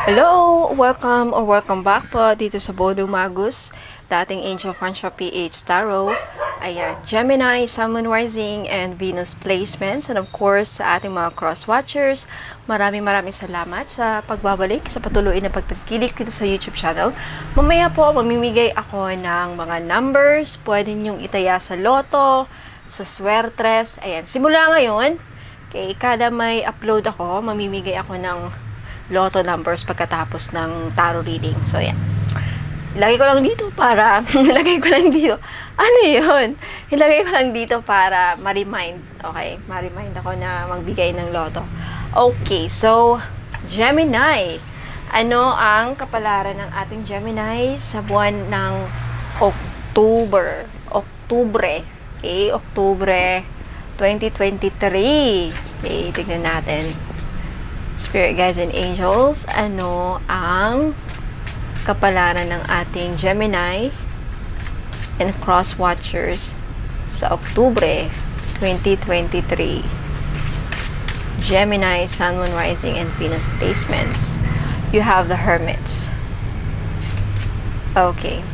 Hello! Welcome back po dito sa Bodo Magus, dating Angel Francia PH Tarot. Ayan, Gemini, Sun, Moon, Rising, and Venus placements. And of course, sa ating mga cross-watchers, maraming salamat sa pagbabalik, sa patuloy na pagtangkilik dito sa YouTube channel. Mamaya po, mamimigay ako ng mga numbers. Pwede nyong itaya sa loto, sa swertres. Ayan, simula ngayon, okay, kada may upload ako, mamimigay ako ng lotto numbers pagkatapos ng tarot reading. So, yan. Ilagay ko lang dito para, ano yun? Ilagay ko lang dito para ma-remind. Okay? Ma-remind ako na magbigay ng lotto. Okay, so, Gemini. Ano ang kapalaran ng ating Gemini sa buwan ng October? Okay, October 2023. Okay, tignan natin. Spirit guides and angels, ano ang kapalaran ng ating Gemini and cross watchers sa Octubre 2023? Gemini, Sun, Moon, Rising, and Venus placements. You have the Hermits. Okay.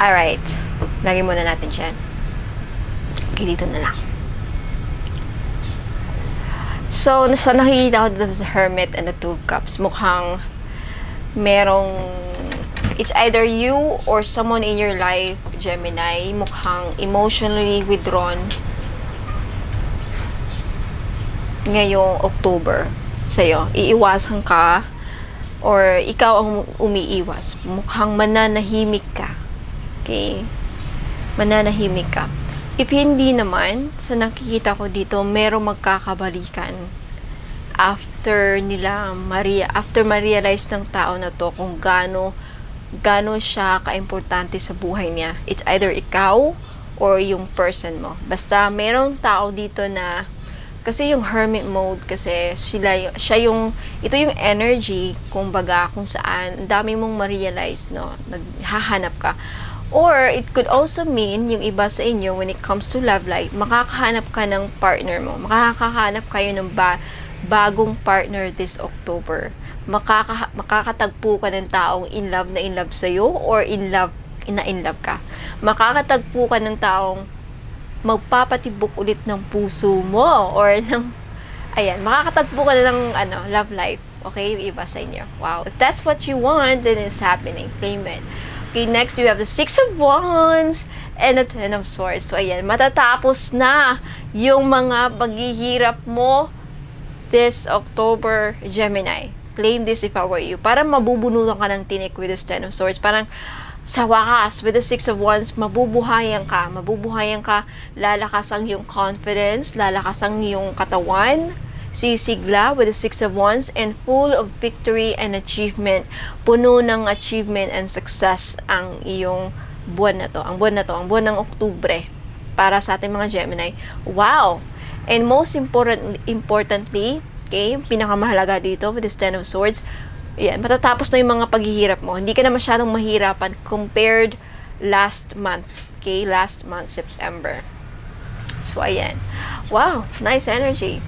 Alright. Lagay muna natin dyan. Okay, dito na lang. So, sa nakikita ko dito sa Hermit and the Two of Cups, mukhang merong, it's either you or someone in your life, Gemini, mukhang emotionally withdrawn ngayong October sa'yo. Iiwasan ka or ikaw ang umiiwas. Mukhang mananahimik ka. Okay? Mananahimik ka. If hindi naman, sa nakikita ko dito, merong magkakabalikan after ma-realize ng tao na to kung gaano siya kaimportante sa buhay niya. It's either ikaw or yung person mo. Basta merong tao dito na, kasi yung hermit mode, kasi ito yung energy, kumbaga, kung saan, ang dami mong ma-realize, no? Naghahanap ka. Or, it could also mean, yung iba sa inyo, when it comes to love life, makakahanap ka ng partner mo. Makakahanap kayo ng bagong partner this October. Makakatagpo ka ng taong in love sa'yo, or in love ka. Makakatagpo ka ng taong magpapatibok ulit ng puso mo, or makakatagpo ka ng love life. Okay, yung iba sa inyo. Wow, if that's what you want, then it's happening. Claim it. Okay, next, you have the Six of Wands and the Ten of Swords. So, ayan, matatapos na yung mga paghihirap mo this October, Gemini. Claim this if I were you. Parang mabubunutan ka ng tinik with this Ten of Swords. Parang sa wakas, with the Six of Wands, mabubuhayan ka, lalakas ang yung confidence, lalakas ang yung katawan, sisigla with the Six of Wands, and full of victory and achievement. Puno ng achievement and success ang iyong buwan na to. Ang buwan ng Oktubre para sa ating mga Gemini. Wow! And most importantly, okay, pinakamahalaga dito with this Ten of Swords, yan, matatapos na yung mga paghihirap mo. Hindi ka na masyadong mahirapan compared last month. Okay, last month, September. So, ayan. Wow, nice energy.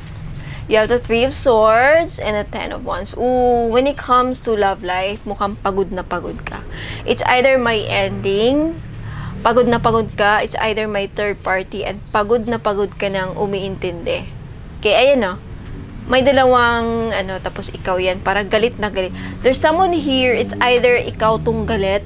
You have the Three of Swords and the Ten of Wands. Ooh, when it comes to love life, mukhang pagod na pagod ka. It's either may ending, pagod na pagod ka, it's either may third party, and pagod na pagod ka nang umiintindi. Okay, ayan o. May dalawang, tapos ikaw yan, parang galit na galit. There's someone here, it's either ikaw tong galit,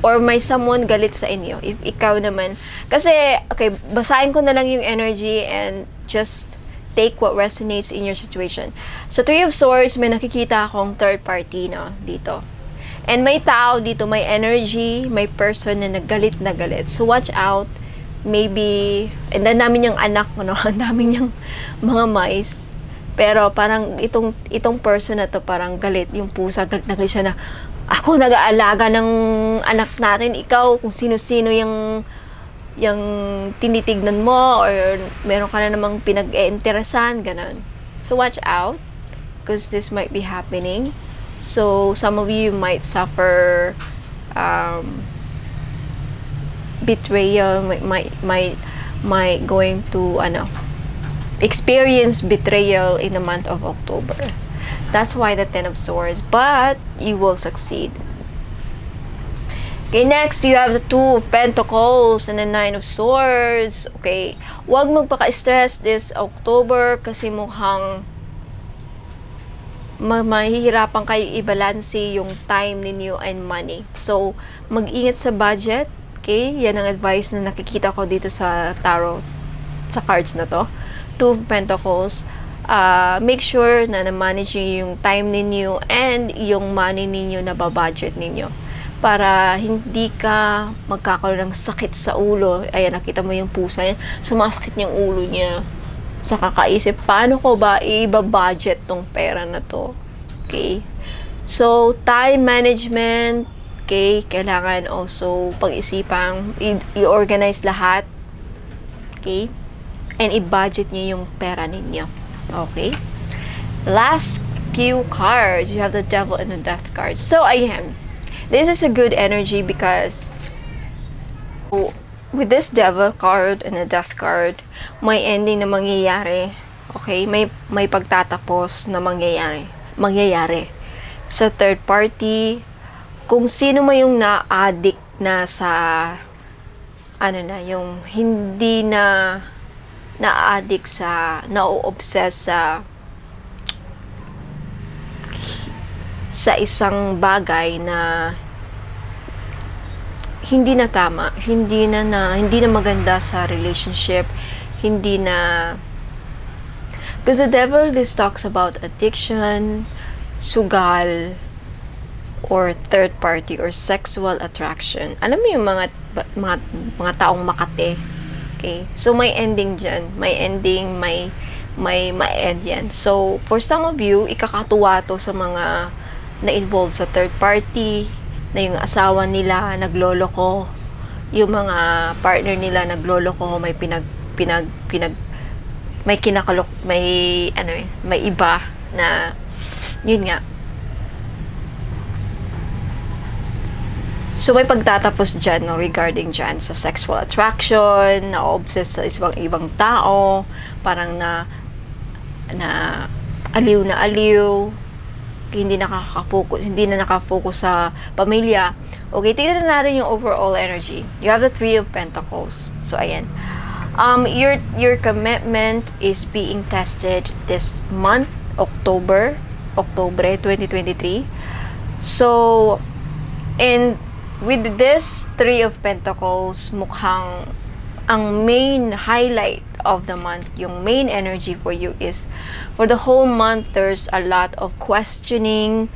or may someone galit sa inyo. If ikaw naman, kasi, okay, basahin ko na lang yung energy and just take what resonates in your situation. Sa Three of Swords, may nakikita akong third party, no, dito. And may tao dito, may energy, may person na nagalit na galit. So, watch out. Maybe, and then namin yung anak, no, ang dami niyang mga mice. Pero parang itong person na to, parang galit, yung pusa, galit na galit siya na, ako nag-aalaga ng anak natin, ikaw, kung sino-sino yung tinitignan mo, or meron ka na namang pinag-e-interesan, ganun. So, watch out, because this might be happening. So, some of you might suffer betrayal, might going to, experience betrayal in the month of October. That's why the Ten of Swords. But you will succeed. Okay, next, you have the Two of Pentacles and the Nine of Swords. Okay, huwag magpaka-stress this October kasi mukhang mahihirapan kayo i-balance yung time ninyo and money. So, mag-ingat sa budget. Okay, yan ang advice na nakikita ko dito sa tarot, sa cards na to. Two of Pentacles. Make sure na na-manage nyo yung time ninyo and yung money ninyo na ba-budget ninyo, para hindi ka magkakaroon ng sakit sa ulo. Ayan, nakita mo yung pusa yan, sumasakit yung ulo niya sa kakaisip, paano ko ba i-budget tong pera na to. Okay, so time management. Okay, kailangan also pag-isipang i-organize lahat. Okay, and i-budget niyo yung pera ninyo. Okay, last few cards, you have the Devil and the Death cards. So ayan, this is a good energy because with this Devil card and the Death card, may ending na mangyayari. Okay, may pagtatapos na mangyayari sa third party. Kung sino man yung na-addict na sa yung hindi na na-addict sa, na-obsess sa isang bagay na hindi na tama, hindi na maganda sa relationship, hindi na, because the Devil, this talks about addiction, sugal, or third party, or sexual attraction. Alam mo yung mga taong makate. Okay, so may ending dyan, may end yan. So for some of you, ikakatuwa to sa mga na-involved sa third party, na yung asawa nila nagloloko, yung mga partner nila nagloloko, may may kinakalok, may iba na, yun nga. So may pagtatapos dyan, no, regarding dyan sa sexual attraction, na-obsess sa ibang tao, parang na aliw, hindi na nakafocus sa pamilya. Okay, tingnan natin yung overall energy. You have the Three of Pentacles. So ayan, your commitment is being tested this month, October 2023. So, and with this Three of Pentacles, mukhang ang main highlight of the month, yung main energy for you is, for the whole month, there's a lot of questioning,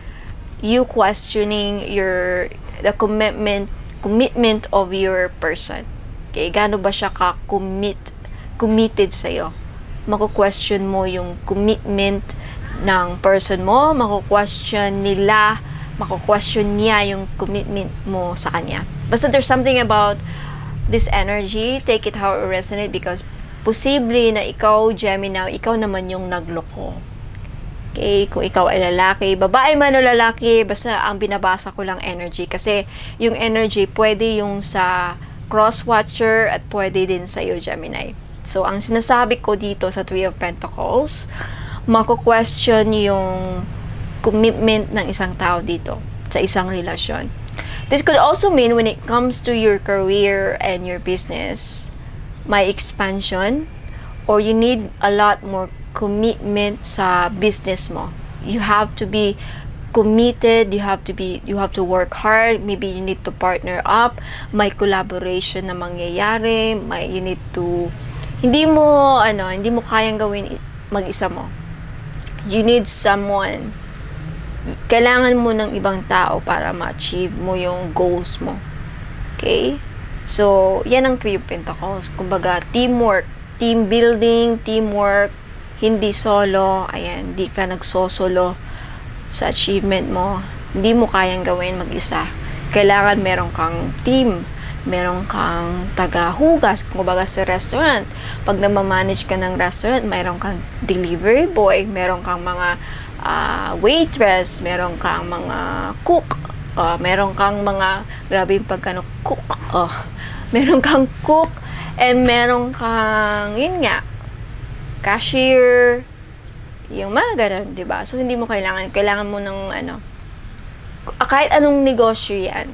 the commitment of your person. Okay, gaano ba siya committed sa'yo? Mako-question mo yung commitment ng person mo, mako-question niya yung commitment mo sa kanya. Basta there's something about this energy, take it how it resonate, because posible na ikaw, Gemini, ikaw naman yung nagloko. Okay, kung ikaw ay lalaki, babae man o lalaki, basta ang binabasa ko lang energy, kasi yung energy pwede yung sa cross-watcher at pwede din sa iyo, Gemini. So, ang sinasabi ko dito sa Three of Pentacles, mako-question yung commitment ng isang tao dito sa isang relasyon. This could also mean when it comes to your career and your business, may expansion, or you need a lot more commitment sa business mo. You have to be committed, you have to work hard, maybe you need to partner up, may collaboration na mangyayari, hindi mo kayang gawin mag-isa mo. You need someone. Kailangan mo ng ibang tao para ma-achieve mo yung goals mo. Okay? So, yan ang Three of Pentacles. Kumbaga, teamwork, team building, teamwork, hindi solo. Ayan, hindi ka nagsosolo sa achievement mo. Hindi mo kayang gawin mag-isa. Kailangan meron kang team, meron kang taga-hugas, kumbaga sa restaurant. Pag namamanage ka ng restaurant, meron kang delivery boy, meron kang mga waitress, meron kang mga cook, meron kang mga, grabe yung pagkano, cook, meron kang cook, and meron kang, yun nga, cashier, Yung mga ganun, di ba? So, hindi mo kailangan mo ng kahit anong negosyo yan,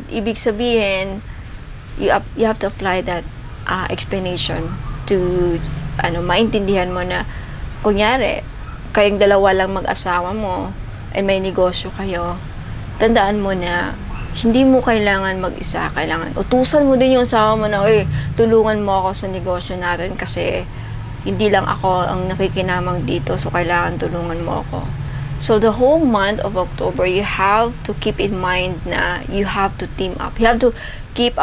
ibig sabihin, you have to apply that explanation to, maintindihan mo na, kunyari, kayong dalawa lang mag-asawa mo, ay may negosyo kayo, tandaan mo na, hindi mo kailangan mag-isa, kailangan utusan mo din yung asawa mo na, tulungan mo ako sa negosyo natin kasi hindi lang ako ang nakikinamang dito, so kailangan tulungan mo ako. So the whole month of October, you have to keep in mind na you have to team up. You have to keep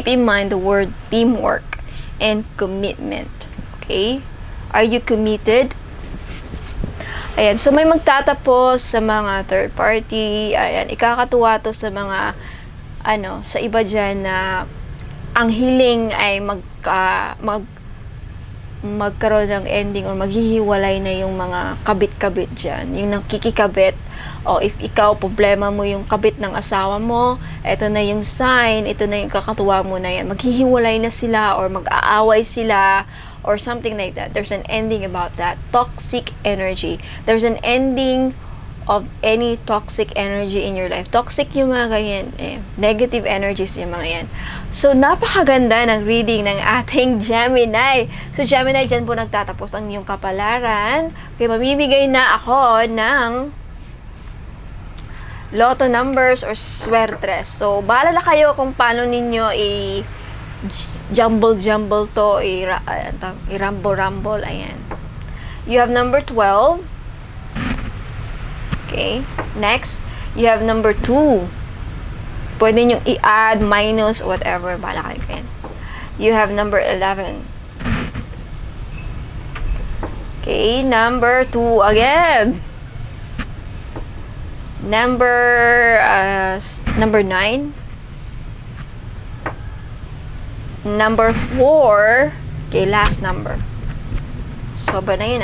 in mind the word teamwork and commitment. Okay? Are you committed? Ayan, so may magtatapos sa mga third party. Ayan, ikakatuwa to sa mga, sa iba dyan na ang hiling ay magkaroon ng ending or maghihiwalay na yung mga kabit-kabit dyan. Yung nakikikabit. O if ikaw, problema mo yung kabit ng asawa mo, ito na yung sign, ito na yung kakatuwa mo na yan. Maghihiwalay na sila or mag-aaway sila or something like that. There's an ending about that. Toxic energy. There's an ending of any toxic energy in your life. Toxic yung mga ganyan. Negative energies yung mga yan. So, napakaganda ng reading ng ating Gemini. So, Gemini, dyan po nagtatapos ang iyong kapalaran. Okay, mamimigay na ako ng lotto numbers or swertres. So, bahala na kayo kung paano ninyo jumble to, i-rumble, ayan. You have number 12. Okay, next, you have number 2. Pwede nyo i-add, minus, whatever, bahala kayo kayan. You have number 11. Okay, number 2 again. Number 9. Number 4. Okay, last number. Sobra na yun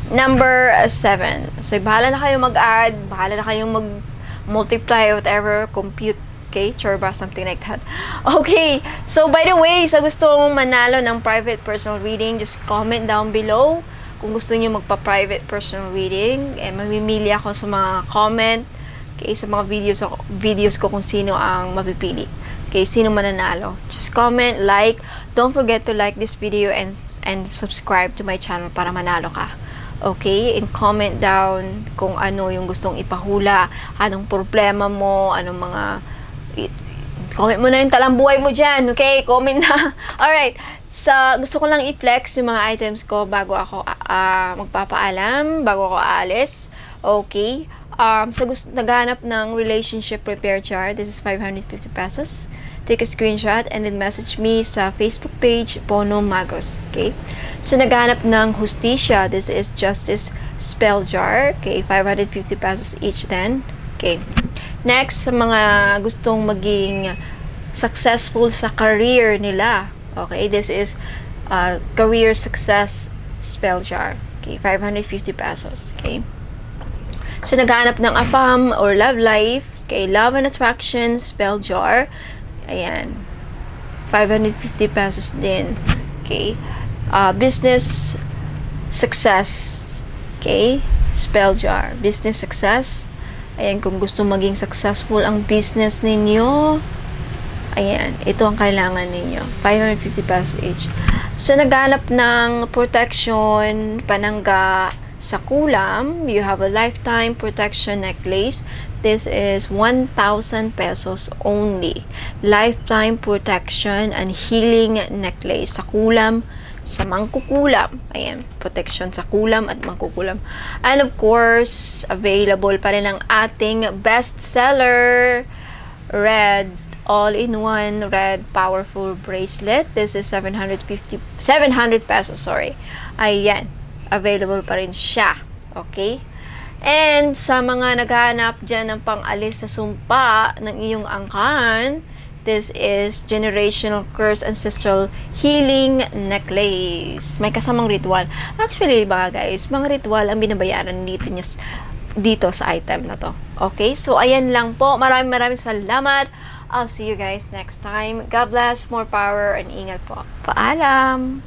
Number 7. So, bahala na kayo mag-add, bahala na kayong mag-multiply, whatever, compute, okay, chorba, something like that. Okay, so by the way, sa gusto mong manalo ng private personal reading, just comment down below kung gusto niyo magpa-private personal reading. Mamimili ako sa mga comment, okay, sa mga videos ko kung sino ang mapipili. Okay, sino mananalo. Just comment, like. Don't forget to like this video and subscribe to my channel para manalo ka. Okay? And comment down kung ano yung gustong ipahula, anong problema mo, comment mo na yung talambuhay mo dyan. Okay? Comment na. Alright. Gusto ko lang i-flex yung mga items ko bago ako magpapaalam, bago ako aalis. Okay? Naghanap ng relationship repair chart. This is 550 pesos. Take a screenshot and then message me sa Facebook page, Pono Magos. Okay? So, naghanap ng Justicia. This is Justice Spell Jar. Okay? 550 pesos each then. Okay? Next, sa mga gustong maging successful sa career nila. Okay? This is Career Success Spell Jar. Okay? 550 pesos. Okay? So, naghanap ng APAM or Love Life. Okay? Love and Attraction Spell Jar. Ayan. 550 pesos din. Okay? Business Success. Okay? Spell Jar. Business Success. Ayan, kung gusto maging successful ang business ninyo, ayan, ito ang kailangan ninyo. 550 pesos each. So, naghanap ng protection, panangga sa kulam. You have a lifetime protection necklace. This is 1,000 pesos only. Lifetime protection and healing necklace sa kulam, sa mangkukulam. Ayan, protection sa kulam at mangkukulam. And of course, available pa rin ang ating bestseller, red all-in-one red powerful bracelet. This is 700 pesos, sorry. Ayan, available pa rin siya. Okay? And sa mga naghahanap dyan ng pang-alis sa sumpa ng iyong angkan, this is Generational Curse Ancestral Healing Necklace. May kasamang ritual. Actually, mga guys, mga ritual ang binabayaran dito sa item na to. Okay? So, ayan lang po. Maraming salamat. I'll see you guys next time. God bless, more power, and ingat po. Paalam!